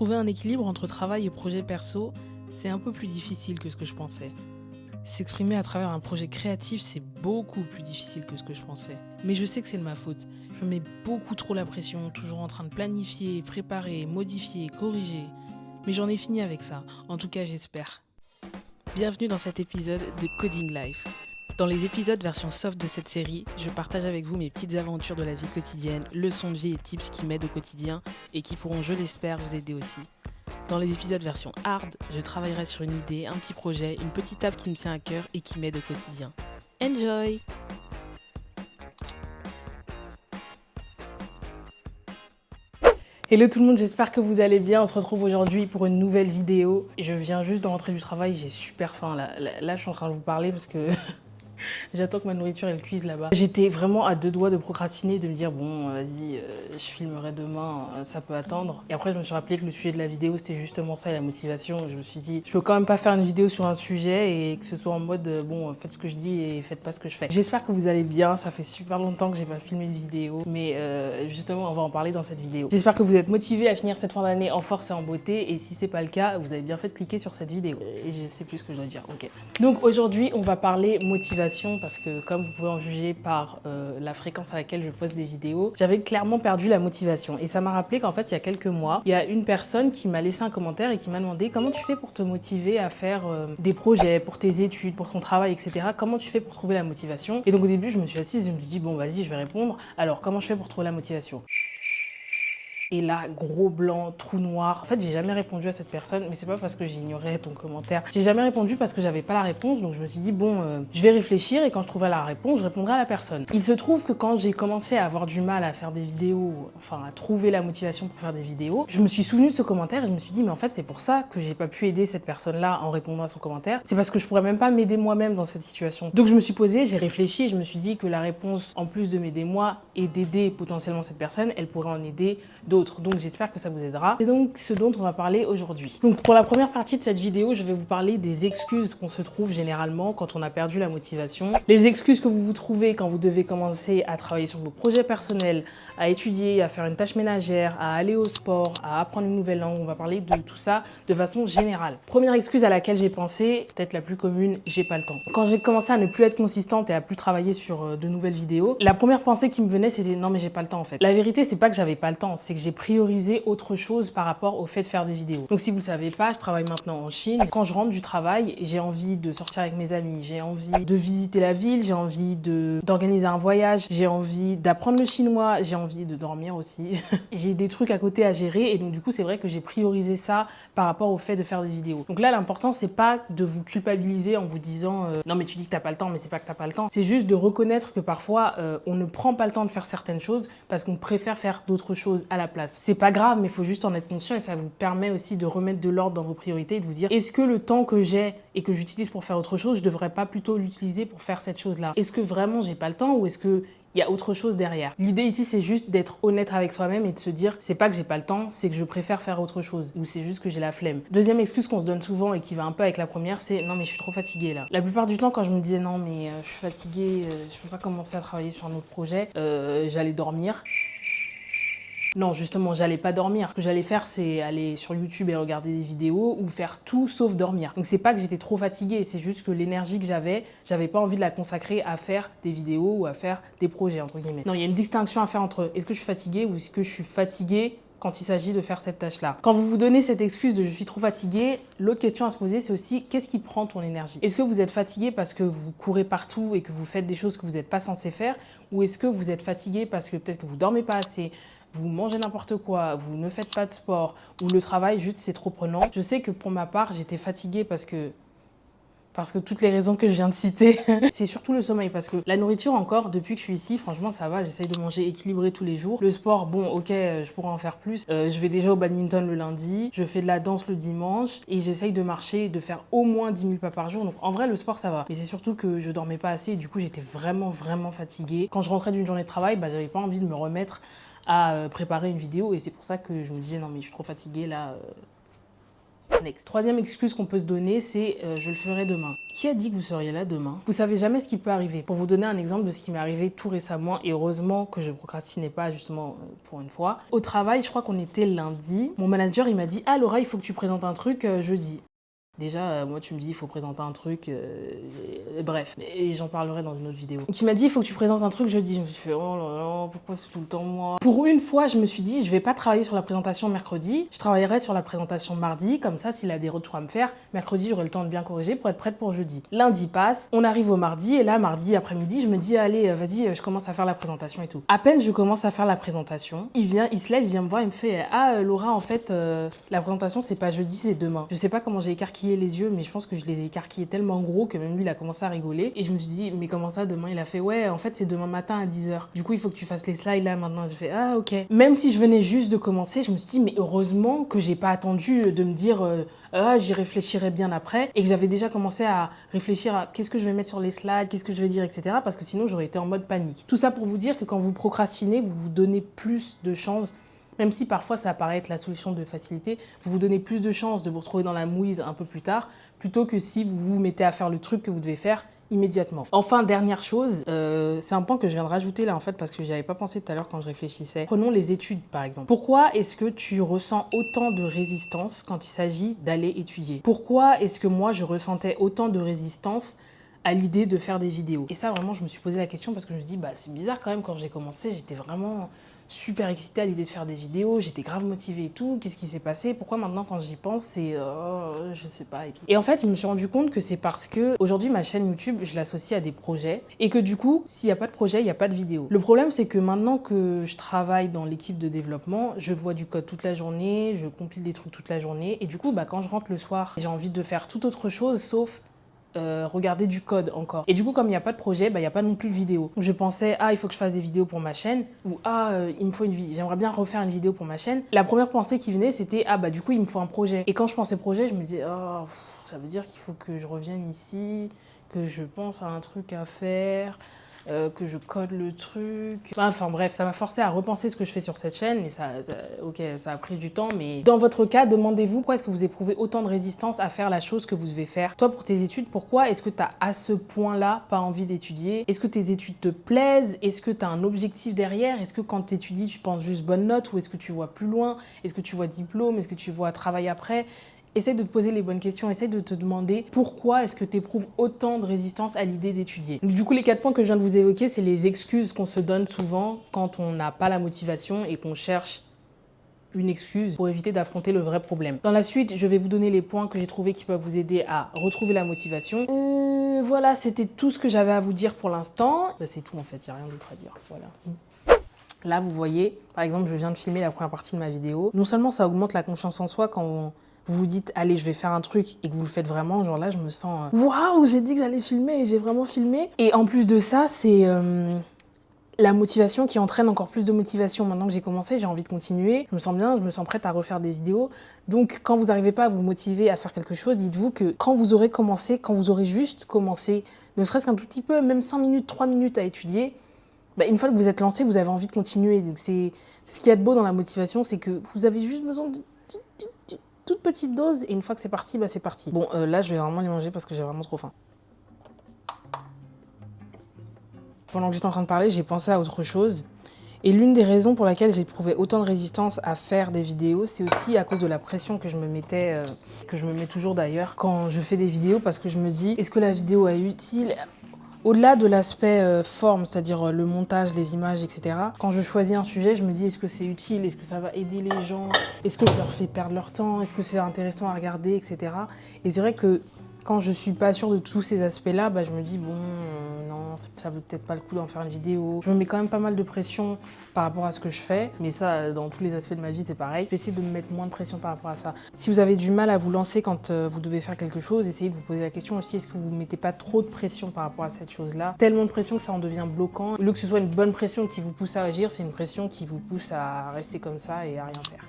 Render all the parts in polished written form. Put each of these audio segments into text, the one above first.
Trouver un équilibre entre travail et projet perso, c'est un peu plus difficile que ce que je pensais. S'exprimer à travers un projet créatif, c'est beaucoup plus difficile que ce que je pensais. Mais je sais que c'est de ma faute. Je me mets beaucoup trop la pression, toujours en train de planifier, préparer, modifier, corriger. Mais j'en ai fini avec ça, en tout cas j'espère. Bienvenue dans cet épisode de Coding Life. Dans les épisodes version soft de cette série, je partage avec vous mes petites aventures de la vie quotidienne, leçons de vie et tips qui m'aident au quotidien et qui pourront, je l'espère, vous aider aussi. Dans les épisodes version hard, je travaillerai sur une idée, un petit projet, une petite app qui me tient à cœur et qui m'aide au quotidien. Enjoy! Hello tout le monde, j'espère que vous allez bien. On se retrouve aujourd'hui pour une nouvelle vidéo. Je viens juste de rentrer du travail, j'ai super faim là je suis en train de vous parler parce que j'attends que ma nourriture elle cuise là-bas. J'étais vraiment à deux doigts de procrastiner, de me dire bon vas-y, je filmerai demain, ça peut attendre. Et après je me suis rappelé que le sujet de la vidéo c'était justement ça, la motivation. Je me suis dit je peux quand même pas faire une vidéo sur un sujet et que ce soit en mode bon faites ce que je dis et faites pas ce que je fais. J'espère que vous allez bien, ça fait super longtemps que j'ai pas filmé de vidéo, mais justement on va en parler dans cette vidéo. J'espère que vous êtes motivés à finir cette fin d'année en force et en beauté, et si c'est pas le cas, vous avez bien fait de cliquer sur cette vidéo. Et je sais plus ce que je dois dire, ok. Donc aujourd'hui on va parler motivation, parce que comme vous pouvez en juger par la fréquence à laquelle je poste des vidéos, j'avais clairement perdu la motivation. Et ça m'a rappelé qu'en fait, il y a quelques mois, il y a une personne qui m'a laissé un commentaire et qui m'a demandé comment tu fais pour te motiver à faire des projets, pour tes études, pour ton travail, etc. Comment tu fais pour trouver la motivation? Et donc au début, je me suis assise et je me suis dit, bon vas-y, je vais répondre. Alors, comment je fais pour trouver la motivation? Et là, gros blanc, trou noir. En fait, j'ai jamais répondu à cette personne, mais c'est pas parce que j'ignorais ton commentaire. J'ai jamais répondu parce que j'avais pas la réponse, donc je me suis dit, bon, je vais réfléchir et quand je trouverai la réponse, je répondrai à la personne. Il se trouve que quand j'ai commencé à avoir du mal à faire des vidéos, enfin à trouver la motivation pour faire des vidéos, je me suis souvenu de ce commentaire et je me suis dit, mais en fait, c'est pour ça que j'ai pas pu aider cette personne-là en répondant à son commentaire. C'est parce que je pourrais même pas m'aider moi-même dans cette situation. Donc je me suis posée, j'ai réfléchi et je me suis dit que la réponse, en plus de m'aider moi et d'aider potentiellement cette personne, elle pourrait en aider d'autres. Donc j'espère que ça vous aidera. C'est donc ce dont on va parler aujourd'hui. Donc pour la première partie de cette vidéo, je vais vous parler des excuses qu'on se trouve généralement quand on a perdu la motivation. Les excuses que vous vous trouvez quand vous devez commencer à travailler sur vos projets personnels, à étudier, à faire une tâche ménagère, à aller au sport, à apprendre une nouvelle langue. On va parler de tout ça de façon générale. Première excuse à laquelle j'ai pensé, peut-être la plus commune, j'ai pas le temps. Quand j'ai commencé à ne plus être consistante et à plus travailler sur de nouvelles vidéos, la première pensée qui me venait c'était non mais j'ai pas le temps en fait. La vérité c'est pas que j'avais pas le temps, c'est que j'ai prioriser autre chose par rapport au fait de faire des vidéos. Donc si vous le savez pas, je travaille maintenant en Chine. Quand je rentre du travail, j'ai envie de sortir avec mes amis, j'ai envie de visiter la ville, j'ai envie d'organiser un voyage, j'ai envie d'apprendre le chinois, j'ai envie de dormir aussi. J'ai des trucs à côté à gérer et donc du coup c'est vrai que j'ai priorisé ça par rapport au fait de faire des vidéos. Donc là l'important c'est pas de vous culpabiliser en vous disant non mais tu dis que t'as pas le temps, mais c'est pas que t'as pas le temps. C'est juste de reconnaître que parfois on ne prend pas le temps de faire certaines choses parce qu'on préfère faire d'autres choses à la place. C'est pas grave, mais il faut juste en être conscient et ça vous permet aussi de remettre de l'ordre dans vos priorités et de vous dire est-ce que le temps que j'ai et que j'utilise pour faire autre chose, je devrais pas plutôt l'utiliser pour faire cette chose-là? Est-ce que vraiment j'ai pas le temps ou est-ce que il y a autre chose derrière? L'idée ici, c'est juste d'être honnête avec soi-même et de se dire c'est pas que j'ai pas le temps, c'est que je préfère faire autre chose ou c'est juste que j'ai la flemme. Deuxième excuse qu'on se donne souvent et qui va un peu avec la première, c'est non mais je suis trop fatiguée là. La plupart du temps quand je me disais non mais je suis fatiguée, je peux pas commencer à travailler sur un autre projet, j'allais dormir. Non, justement, j'allais pas dormir. Ce que j'allais faire, c'est aller sur YouTube et regarder des vidéos ou faire tout sauf dormir. Donc c'est pas que j'étais trop fatiguée, c'est juste que l'énergie que j'avais pas envie de la consacrer à faire des vidéos ou à faire des projets, entre guillemets. Non, il y a une distinction à faire entre est-ce que je suis fatiguée ou est-ce que je suis fatiguée quand il s'agit de faire cette tâche-là. Quand vous vous donnez cette excuse de « je suis trop fatiguée », l'autre question à se poser, c'est aussi « qu'est-ce qui prend ton énergie ?» Est-ce que vous êtes fatigué parce que vous courez partout et que vous faites des choses que vous n'êtes pas censé faire? Ou est-ce que vous êtes fatigué parce que peut-être que vous dormez pas assez, vous mangez n'importe quoi, vous ne faites pas de sport, ou le travail, juste, c'est trop prenant? Je sais que pour ma part, j'étais fatiguée parce que toutes les raisons que je viens de citer, c'est surtout le sommeil, parce que la nourriture encore, depuis que je suis ici, franchement ça va, j'essaye de manger équilibré tous les jours. Le sport, bon ok, je pourrais en faire plus. Je vais déjà au badminton le lundi, je fais de la danse le dimanche, et j'essaye de marcher, de faire au moins 10 000 pas par jour, donc en vrai le sport ça va. Mais c'est surtout que je dormais pas assez, et du coup j'étais vraiment fatiguée. Quand je rentrais d'une journée de travail, j'avais pas envie de me remettre à préparer une vidéo, et c'est pour ça que je me disais non mais je suis trop fatiguée là. Next. Troisième excuse qu'on peut se donner, c'est je le ferai demain. Qui a dit que vous seriez là demain? Vous savez jamais ce qui peut arriver. Pour vous donner un exemple de ce qui m'est arrivé tout récemment, et heureusement que je procrastinais pas justement pour une fois. Au travail, je crois qu'on était lundi, mon manager il m'a dit ah Laura, il faut que tu présentes un truc jeudi. Déjà, moi, tu me dis, il faut présenter un truc, bref, et j'en parlerai dans une autre vidéo. Donc, il m'a dit, il faut que tu présentes un truc jeudi. Je me suis fait, oh là là, pourquoi c'est tout le temps moi? Pour une fois, je me suis dit, je vais pas travailler sur la présentation mercredi, je travaillerai sur la présentation mardi, comme ça, s'il a des retours à me faire, mercredi, j'aurai le temps de bien corriger pour être prête pour jeudi. Lundi passe, on arrive au mardi, et là, mardi après-midi, je me dis, allez, vas-y, je commence à faire la présentation et tout. À peine je commence à faire la présentation, il se lève, il vient me voir, il me fait, ah, Laura, en fait, la présentation, c'est pas jeudi, c'est demain. Je sais pas comment j'ai écarquillé les yeux, mais je pense que je les ai écarquillés tellement gros que même lui il a commencé à rigoler et je me suis dit mais comment ça demain? Il a fait ouais en fait c'est demain matin à 10h, du coup il faut que tu fasses les slides là maintenant. J'ai fait ah ok. Même si je venais juste de commencer, je me suis dit mais heureusement que j'ai pas attendu de me dire ah j'y réfléchirai bien après, et que j'avais déjà commencé à réfléchir à qu'est-ce que je vais mettre sur les slides, qu'est-ce que je vais dire, etc., parce que sinon j'aurais été en mode panique. Tout ça pour vous dire que quand vous procrastinez, vous vous donnez plus de chances. Même si parfois ça paraît être la solution de facilité, vous vous donnez plus de chances de vous retrouver dans la mouise un peu plus tard, plutôt que si vous vous mettez à faire le truc que vous devez faire immédiatement. Enfin, dernière chose, c'est un point que je viens de rajouter là en fait parce que j'y avais pas pensé tout à l'heure quand je réfléchissais. Prenons les études par exemple. Pourquoi est-ce que tu ressens autant de résistance quand il s'agit d'aller étudier? Pourquoi est-ce que moi je ressentais autant de résistance à l'idée de faire des vidéos? Et ça vraiment je me suis posé la question parce que je me dis bah c'est bizarre quand même, quand j'ai commencé j'étais vraiment super excitée à l'idée de faire des vidéos, j'étais grave motivée et tout, qu'est-ce qui s'est passé? Pourquoi maintenant quand j'y pense c'est je sais pas et tout. Et en fait je me suis rendu compte que c'est parce que aujourd'hui ma chaîne YouTube je l'associe à des projets et que du coup s'il n'y a pas de projet il n'y a pas de vidéo. Le problème c'est que maintenant que je travaille dans l'équipe de développement, je vois du code toute la journée, je compile des trucs toute la journée et du coup bah, quand je rentre le soir j'ai envie de faire toute autre chose sauf regarder du code encore. Et du coup, comme il n'y a pas de projet, bah, il n'y a pas non plus de vidéo. Donc je pensais, ah, il faut que je fasse des vidéos pour ma chaîne, ou ah, il me faut une vidéo, j'aimerais bien refaire une vidéo pour ma chaîne. La première pensée qui venait, c'était, ah, bah du coup, il me faut un projet. Et quand je pensais projet, je me disais, oh, ça veut dire qu'il faut que je revienne ici, que je pense à un truc à faire, que je code le truc. Enfin bref, ça m'a forcé à repenser ce que je fais sur cette chaîne, et ok, ça a pris du temps, mais dans votre cas, demandez-vous pourquoi est-ce que vous éprouvez autant de résistance à faire la chose que vous devez faire. Toi, pour tes études, pourquoi est-ce que tu as à ce point-là pas envie d'étudier? Est-ce que tes études te plaisent? Est-ce que tu as un objectif derrière? Est-ce que quand tu étudies, tu penses juste bonne note, ou est-ce que tu vois plus loin? Est-ce que tu vois diplôme? Est-ce que tu vois travail après? Essaye de te poser les bonnes questions, essaye de te demander pourquoi est-ce que tu éprouves autant de résistance à l'idée d'étudier. Du coup, les 4 points que je viens de vous évoquer, c'est les excuses qu'on se donne souvent quand on n'a pas la motivation et qu'on cherche une excuse pour éviter d'affronter le vrai problème. Dans la suite, je vais vous donner les points que j'ai trouvés qui peuvent vous aider à retrouver la motivation. Voilà, c'était tout ce que j'avais à vous dire pour l'instant. Bah, c'est tout en fait, il n'y a rien d'autre à dire. Voilà. Là, vous voyez, par exemple, je viens de filmer la première partie de ma vidéo. Non seulement ça augmente la confiance en soi quand vous vous dites allez je vais faire un truc et que vous le faites vraiment, genre là je me sens waouh, j'ai dit que j'allais filmer et j'ai vraiment filmé. Et en plus de ça, c'est la motivation qui entraîne encore plus de motivation. Maintenant que j'ai commencé, j'ai envie de continuer, je me sens bien, je me sens prête à refaire des vidéos. Donc quand vous n'arrivez pas à vous motiver à faire quelque chose, dites-vous que quand vous aurez commencé, quand vous aurez juste commencé, ne serait-ce qu'un tout petit peu, même 5 minutes, 3 minutes à étudier, bah, une fois que vous êtes lancé, vous avez envie de continuer. Donc c'est ce qu'il y a de beau dans la motivation, c'est que vous avez juste besoin de toute petite dose, et une fois que c'est parti, bah c'est parti. Bon, là, je vais vraiment les manger parce que j'ai vraiment trop faim. Pendant que j'étais en train de parler, j'ai pensé à autre chose. Et l'une des raisons pour laquelle j'ai éprouvé autant de résistance à faire des vidéos, c'est aussi à cause de la pression que je me mettais, que je me mets toujours d'ailleurs, quand je fais des vidéos, parce que je me dis, est-ce que la vidéo est utile ? Au-delà de l'aspect forme, c'est-à-dire le montage, les images, etc. Quand je choisis un sujet, je me dis est-ce que c'est utile? Est-ce que ça va aider les gens? Est-ce que je leur fais perdre leur temps? Est-ce que c'est intéressant à regarder, etc. Et c'est vrai que quand je suis pas sûre de tous ces aspects-là, bah, je me dis bon, non, ça vaut peut-être pas le coup d'en faire une vidéo. Je me mets quand même pas mal de pression par rapport à ce que je fais, mais ça, dans tous les aspects de ma vie, c'est pareil. Je vais essayer de me mettre moins de pression par rapport à ça. Si vous avez du mal à vous lancer quand vous devez faire quelque chose, essayez de vous poser la question aussi, est-ce que vous ne mettez pas trop de pression par rapport à cette chose-là? Tellement de pression que ça en devient bloquant. Au lieu que ce soit une bonne pression qui vous pousse à agir, c'est une pression qui vous pousse à rester comme ça et à rien faire.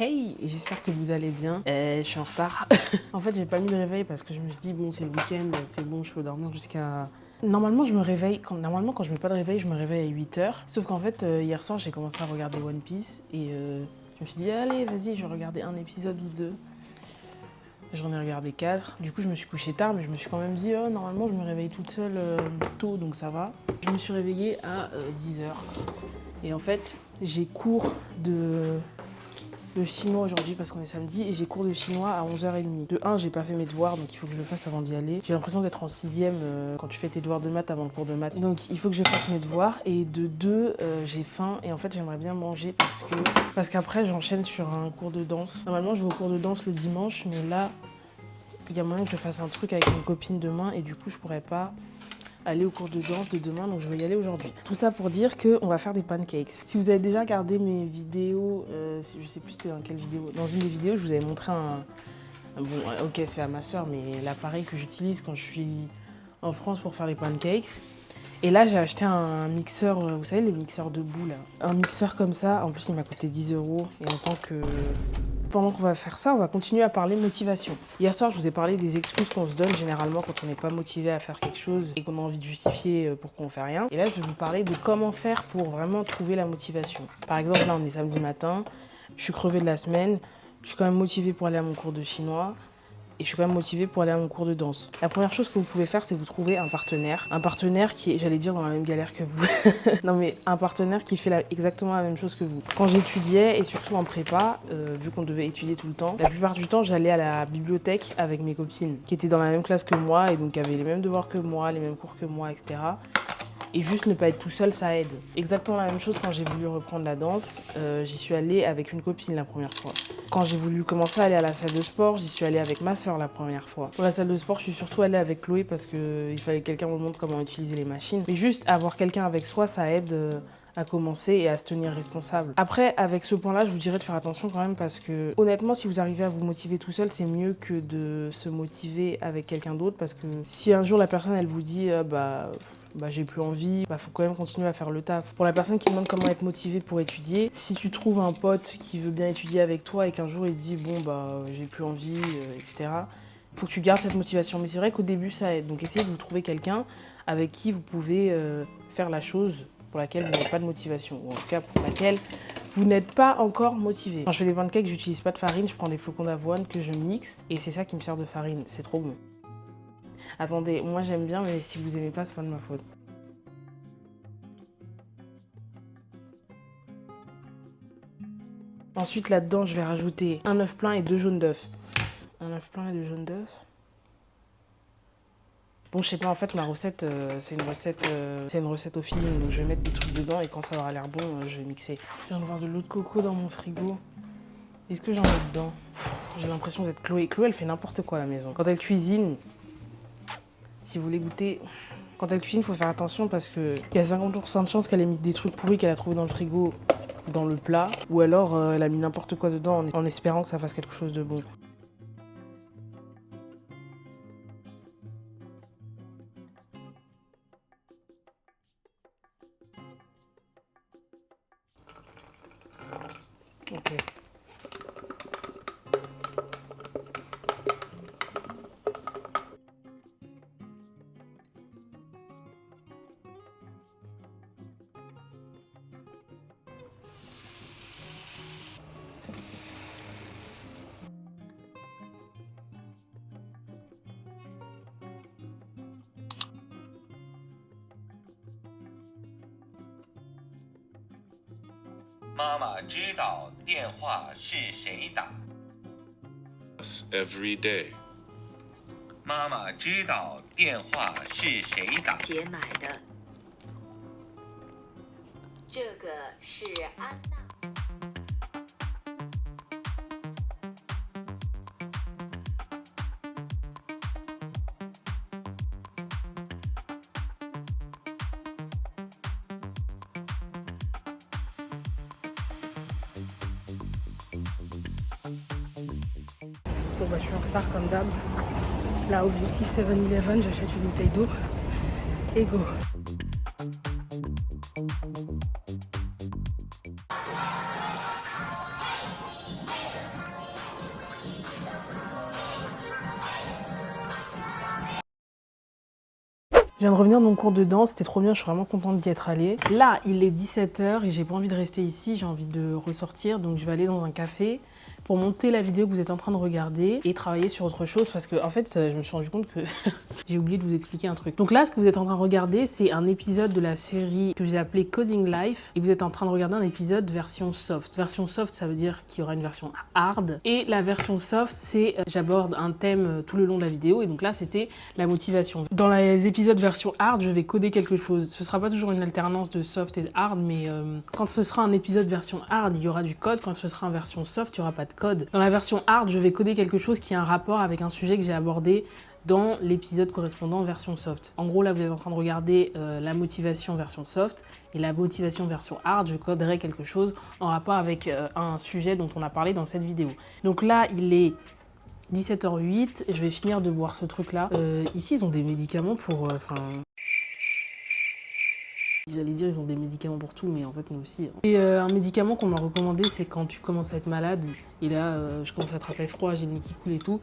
Hey, j'espère que vous allez bien. Je suis en retard. En fait, j'ai pas mis de réveil parce que je me suis dit, bon, c'est le week-end, c'est bon, je peux dormir jusqu'à... Normalement, je me réveille, quand je mets pas de réveil, je me réveille à 8h. Sauf qu'en fait, hier soir, j'ai commencé à regarder One Piece et je me suis dit, allez, vas-y, je vais regarder un épisode ou deux. J'en ai regardé 4. Du coup, je me suis couchée tard, mais je me suis quand même dit, oh, normalement, je me réveille toute seule tôt, donc ça va. Je me suis réveillée à 10h. Et en fait, j'ai cours de chinois aujourd'hui parce qu'on est samedi et j'ai cours de chinois à 11h30. De 1, j'ai pas fait mes devoirs, donc il faut que je le fasse avant d'y aller. J'ai l'impression d'être en 6e quand tu fais tes devoirs de maths avant le cours de maths. Donc il faut que je fasse mes devoirs. Et de 2, j'ai faim et en fait j'aimerais bien manger parce qu'après j'enchaîne sur un cours de danse. Normalement je vais au cours de danse le dimanche, mais là il y a moyen que je fasse un truc avec une copine demain et du coup je pourrais pas aller au cours de danse de demain, donc je vais y aller aujourd'hui. Tout ça pour dire qu'on va faire des pancakes. Si vous avez déjà regardé mes vidéos, je sais plus c'était dans quelle vidéo, dans une des vidéos je vous avais montré bon ok c'est à ma soeur, mais l'appareil que j'utilise quand je suis en France pour faire les pancakes. Et là j'ai acheté un mixeur, vous savez les mixeurs debout là. Un mixeur comme ça, en plus il m'a coûté 10 €. Et pendant qu'on va faire ça, on va continuer à parler motivation. Hier soir, je vous ai parlé des excuses qu'on se donne généralement quand on n'est pas motivé à faire quelque chose et qu'on a envie de justifier pourquoi on fait rien. Et là, je vais vous parler de comment faire pour vraiment trouver la motivation. Par exemple, là, on est samedi matin, je suis crevée de la semaine, je suis quand même motivée pour aller à mon cours de chinois. Et je suis quand même motivée pour aller à mon cours de danse. La première chose que vous pouvez faire, c'est vous trouver un partenaire. Un partenaire qui est, j'allais dire, dans la même galère que vous. Non mais un partenaire qui fait exactement la même chose que vous. Quand j'étudiais, et surtout en prépa, vu qu'on devait étudier tout le temps, la plupart du temps, j'allais à la bibliothèque avec mes copines, qui étaient dans la même classe que moi, et donc qui avaient les mêmes devoirs que moi, les mêmes cours que moi, etc. Et juste ne pas être tout seul, ça aide. Exactement la même chose quand j'ai voulu reprendre la danse. J'y suis allée avec une copine la première fois. Quand j'ai voulu commencer à aller à la salle de sport, j'y suis allée avec ma soeur la première fois. Pour la salle de sport, je suis surtout allée avec Chloé parce qu'il fallait que quelqu'un me montre comment utiliser les machines. Mais juste avoir quelqu'un avec soi, ça aide à commencer et à se tenir responsable. Après, avec ce point-là, je vous dirais de faire attention quand même parce que honnêtement, si vous arrivez à vous motiver tout seul, c'est mieux que de se motiver avec quelqu'un d'autre parce que si un jour la personne, elle vous dit j'ai plus envie, faut quand même continuer à faire le taf. Pour la personne qui demande comment être motivée pour étudier, si tu trouves un pote qui veut bien étudier avec toi et qu'un jour il dit j'ai plus envie, etc., faut que tu gardes cette motivation. Mais c'est vrai qu'au début ça aide. Donc essayez de vous trouver quelqu'un avec qui vous pouvez faire la chose pour laquelle vous n'avez pas de motivation, ou en tout cas pour laquelle vous n'êtes pas encore motivé. Quand je fais des pancakes, j'utilise pas de farine, je prends des flocons d'avoine que je mixe et c'est ça qui me sert de farine. C'est trop bon. Attendez, moi j'aime bien, mais si vous aimez pas, c'est pas de ma faute. Ensuite, là-dedans, je vais rajouter un œuf plein et 2 jaunes d'œufs. Un œuf plein et 2 jaunes d'œufs. Bon, je sais pas, en fait, ma recette, c'est une recette au feeling, donc je vais mettre des trucs dedans et quand ça aura l'air bon, je vais mixer. Je viens de voir de l'eau de coco dans mon frigo. Est-ce que j'en mets dedans? J'ai l'impression d'être Chloé. Chloé, elle fait n'importe quoi à la maison. Quand elle cuisine, si vous voulez goûter, quand elle cuisine, il faut faire attention parce qu'il y a 50% de chances qu'elle ait mis des trucs pourris qu'elle a trouvés dans le frigo dans le plat, ou alors elle a mis n'importe quoi dedans en espérant que ça fasse quelque chose de bon. Ok.妈妈知道电话是谁打。Every day. 妈妈知道电话是谁打。姐买的，这个是安娜。Bon je suis en retard comme d'hab. Là, objectif 7-Eleven, j'achète une bouteille d'eau et go. Je viens de revenir de mon cours de danse, c'était trop bien, je suis vraiment contente d'y être allée. Là, il est 17 h et j'ai pas envie de rester ici, j'ai envie de ressortir, donc je vais aller dans un café pour monter la vidéo que vous êtes en train de regarder et travailler sur autre chose parce que en fait, je me suis rendu compte que j'ai oublié de vous expliquer un truc. Donc là, ce que vous êtes en train de regarder, c'est un épisode de la série que j'ai appelée Coding Life et vous êtes en train de regarder un épisode version soft. Version soft, ça veut dire qu'il y aura une version hard et la version soft, c'est j'aborde un thème tout le long de la vidéo et donc là, c'était la motivation. Dans les épisodes version hard, je vais coder quelque chose. Ce sera pas toujours une alternance de soft et de hard, mais quand ce sera un épisode version hard, il y aura du code. Quand ce sera en version soft, il n'y aura pas de code. Dans la version hard, je vais coder quelque chose qui a un rapport avec un sujet que j'ai abordé dans l'épisode correspondant version soft. En gros, là, vous êtes en train de regarder la motivation version soft et la motivation version hard, je coderai quelque chose en rapport avec un sujet dont on a parlé dans cette vidéo. Donc là, il est 17 h 08, je vais finir de boire ce truc-là. Ici, ils ont des médicaments pour... J'allais dire ils ont des médicaments pour tout, mais en fait nous aussi. Hein. Et un médicament qu'on m'a recommandé, c'est quand tu commences à être malade. Et là, je commence à attraper froid, j'ai le nez qui coule et tout.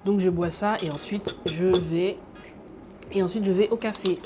Donc je bois ça et ensuite je vais au café.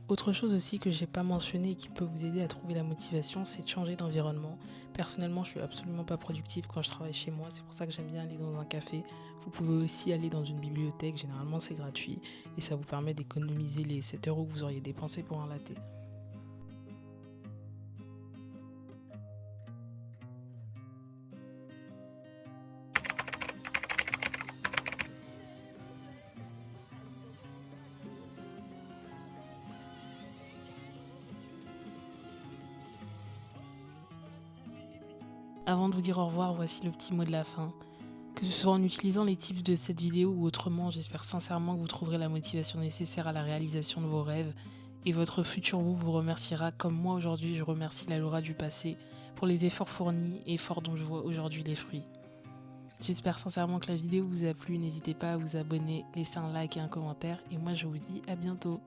Autre chose aussi que j'ai pas mentionné et qui peut vous aider à trouver la motivation, c'est de changer d'environnement. Personnellement, je suis absolument pas productive quand je travaille chez moi, c'est pour ça que j'aime bien aller dans un café. Vous pouvez aussi aller dans une bibliothèque, généralement c'est gratuit et ça vous permet d'économiser les 7 € que vous auriez dépensés pour un latte. Avant de vous dire au revoir, voici le petit mot de la fin. Que ce soit en utilisant les tips de cette vidéo ou autrement, j'espère sincèrement que vous trouverez la motivation nécessaire à la réalisation de vos rêves et votre futur vous remerciera comme moi aujourd'hui je remercie la Laura du passé pour les efforts fournis et efforts dont je vois aujourd'hui les fruits. J'espère sincèrement que la vidéo vous a plu, n'hésitez pas à vous abonner, laisser un like et un commentaire et moi je vous dis à bientôt.